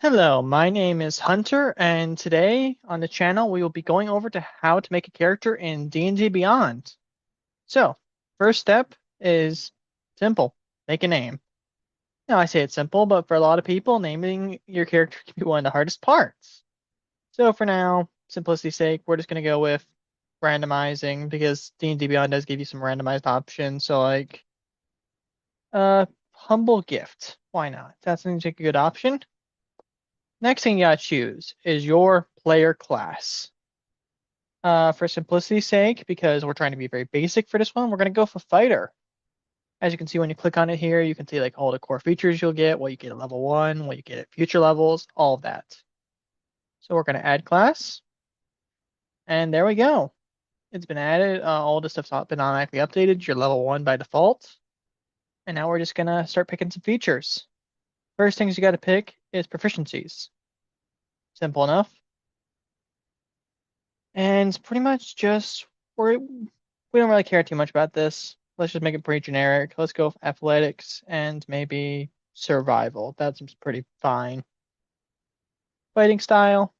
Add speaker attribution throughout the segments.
Speaker 1: Hello, my name is Hunter, and today on the channel we will be going over to how to make a character in D&D Beyond. So, first step is simple, make a name. Now I say it's simple, but for a lot of people, naming your character can be one of the hardest parts. So for now, simplicity's sake, we're just going to go with randomizing because D&D Beyond does give you some randomized options. So like, humble gift, why not? That seems like a good option. Next thing you gotta choose is your player class. For simplicity's sake, because we're trying to be very basic for this one, we're gonna go for fighter. As you can see when you click on it here, you can see like all the core features you'll get, what you get at level 1, what you get at future levels, all of that. So we're gonna add class, and there we go. It's been added. All the stuff's been automatically updated. You're level 1 by default. And now we're just gonna start picking some features. First things you gotta pick is proficiencies. Simple enough. And it's pretty much just we don't really care too much about this. Let's just make it pretty generic. Let's go with athletics and maybe survival. That seems pretty fine. Fighting style.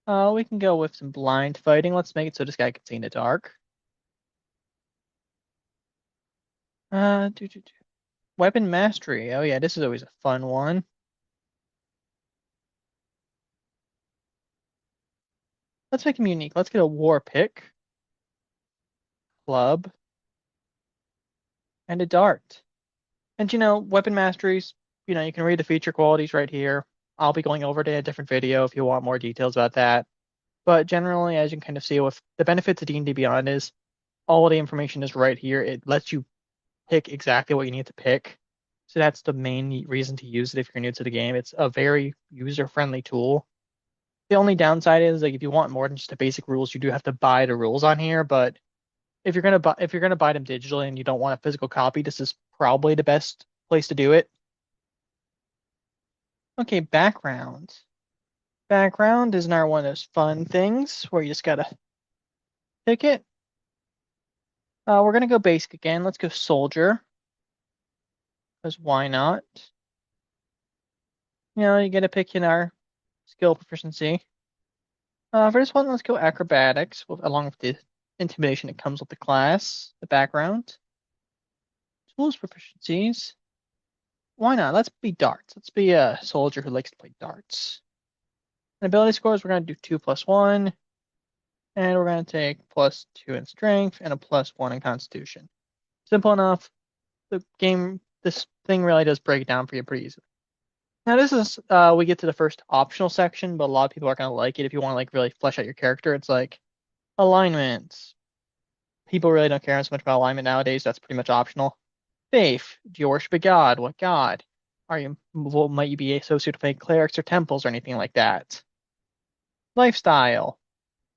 Speaker 1: We can go with some blind fighting. Let's make it so this guy can see in the dark. Uh, do, do, do. Weapon mastery. Oh yeah, this is always a fun one. Let's make him unique. Let's get a war pick, club, and a dart. And weapon masteries, you can read the feature qualities right here. I'll be going over it in a different video if you want more details about that. But generally, as you can kind of see with the benefits of D&D Beyond is all the information is right here. It lets you pick exactly what you need to pick. So that's the main reason to use it if you're new to the game. It's a very user-friendly tool. The only downside is like if you want more than just the basic rules, you do have to buy the rules on here. But if you're gonna buy them digitally and you don't want a physical copy, this is probably the best place to do it. Okay, background. Background is another one of those fun things where you just gotta pick it. We're gonna go basic again. Let's go soldier, because why not? You get to pick in our skill proficiency. For this one, let's go acrobatics along with the intimidation that comes with the class, the background. Tools proficiencies. Why not? Let's be darts. Let's be a soldier who likes to play darts. And ability scores, we're gonna do 2+1. And we're going to take +2 in strength and a +1 in constitution. Simple enough. This thing really does break it down for you pretty easily. Now this is, we get to the first optional section, but a lot of people are going to like it if you want to like really flesh out your character. It's like alignment. People really don't care as much about alignment nowadays. That's pretty much optional. Faith. Do you worship a god? What god? Might you be associated with any clerics or temples or anything like that? Lifestyle.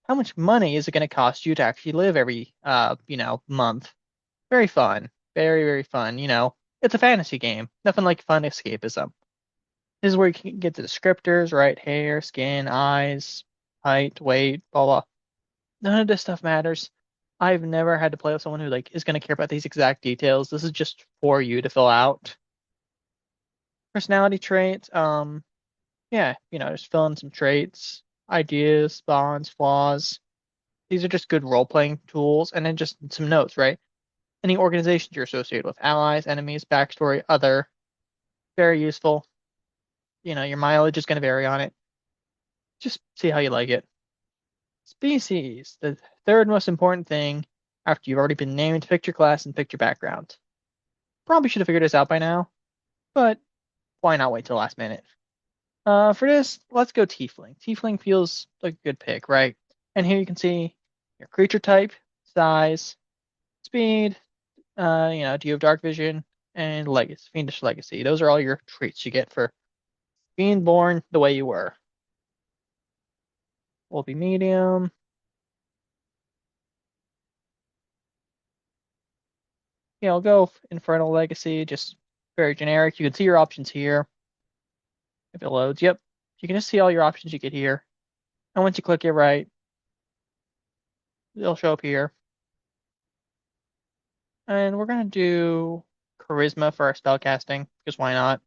Speaker 1: How much money is it going to cost you to actually live every month? Very fun. Very, very fun. It's a fantasy game. Nothing like fun escapism. This is where you can get the descriptors, right? Hair, skin, eyes, height, weight, blah blah. None of this stuff matters. I've never had to play with someone who like is going to care about these exact details. This is just for you to fill out. Personality traits. Yeah, just fill in some traits, ideas, bonds, flaws. These are just good role-playing tools, and then just some notes, right? Any organizations you're associated with, allies, enemies, backstory, other, very useful. Your mileage is going to vary on it. Just see how you like it. Species, the third most important thing after you've already been named, picked your class, and picked your background. Probably should have figured this out by now, but why not wait till the last minute? For this, let's go Tiefling. Tiefling feels like a good pick, right? And here you can see your creature type, size, speed, do you have dark vision and legacy, fiendish legacy. Those are all your traits you get for being born the way you were. Will be medium. I'll go infernal legacy, just very generic. You can see your options here if it loads. Yep, you can just see all your options you get here. And once you click it right, they'll show up here. And we're gonna do charisma for our spell casting, because why not?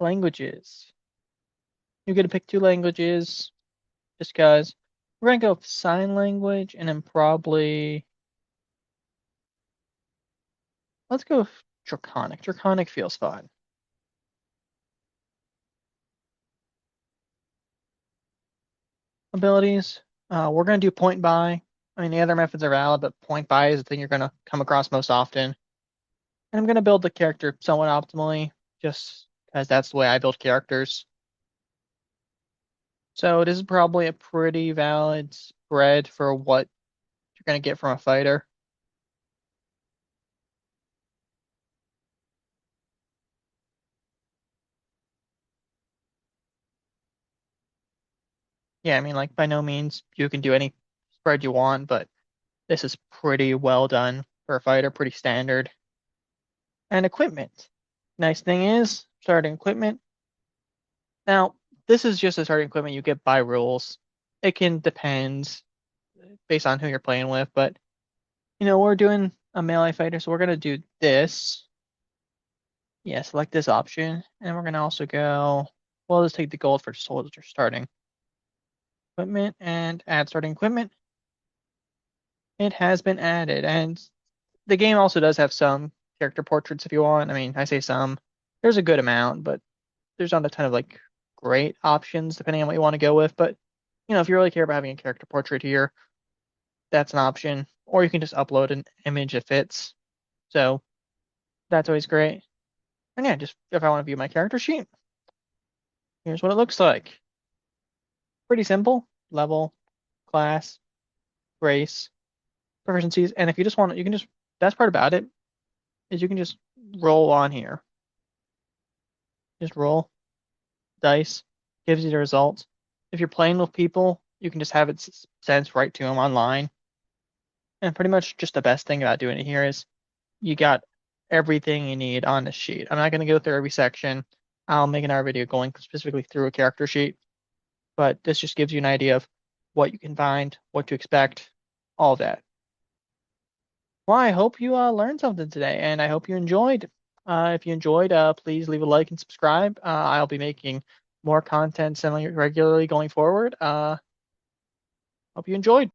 Speaker 1: languages. You get to pick 2 languages, just because we're gonna go with sign language and then probably let's go with Draconic. Draconic feels fun. Abilities. We're gonna do point buy. I mean, the other methods are valid, but point buy is the thing you're gonna come across most often. And I'm gonna build the character somewhat optimally, just because that's the way I build characters. So this is probably a pretty valid spread for what you're gonna get from a fighter. Yeah, I mean, like by no means you can do any spread you want, but this is pretty well done for a fighter, pretty standard. And equipment. Nice thing is, starting equipment. Now, this is just a starting equipment you get by rules. It can depend based on who you're playing with, but we're doing a melee fighter, so we're gonna do this. Yeah, select this option, and we're gonna also go. We'll just take the gold for soldier starting equipment and add starting equipment. It has been added, and the game also does have some character portraits if you want. I mean, I say some. There's a good amount, but there's not a ton of like great options depending on what you want to go with. But if you really care about having a character portrait here, that's an option. Or you can just upload an image that fits. So that's always great. And yeah, just if I want to view my character sheet, here's what it looks like. Pretty simple. Level, class, race, proficiencies. And if you just want, you can just, best part about it is you can just roll on here. Just roll dice, gives you the result. If you're playing with people, you can just have it sent right to them online. And pretty much just the best thing about doing it here is you got everything you need on the sheet. I'm not going to go through every section. I'll make another video going specifically through a character sheet, but this just gives you an idea of what you can find, what to expect, all that. Well, I hope you learned something today, and I hope you enjoyed. If you enjoyed, please leave a like and subscribe. I'll be making more content semi regularly going forward. Hope you enjoyed.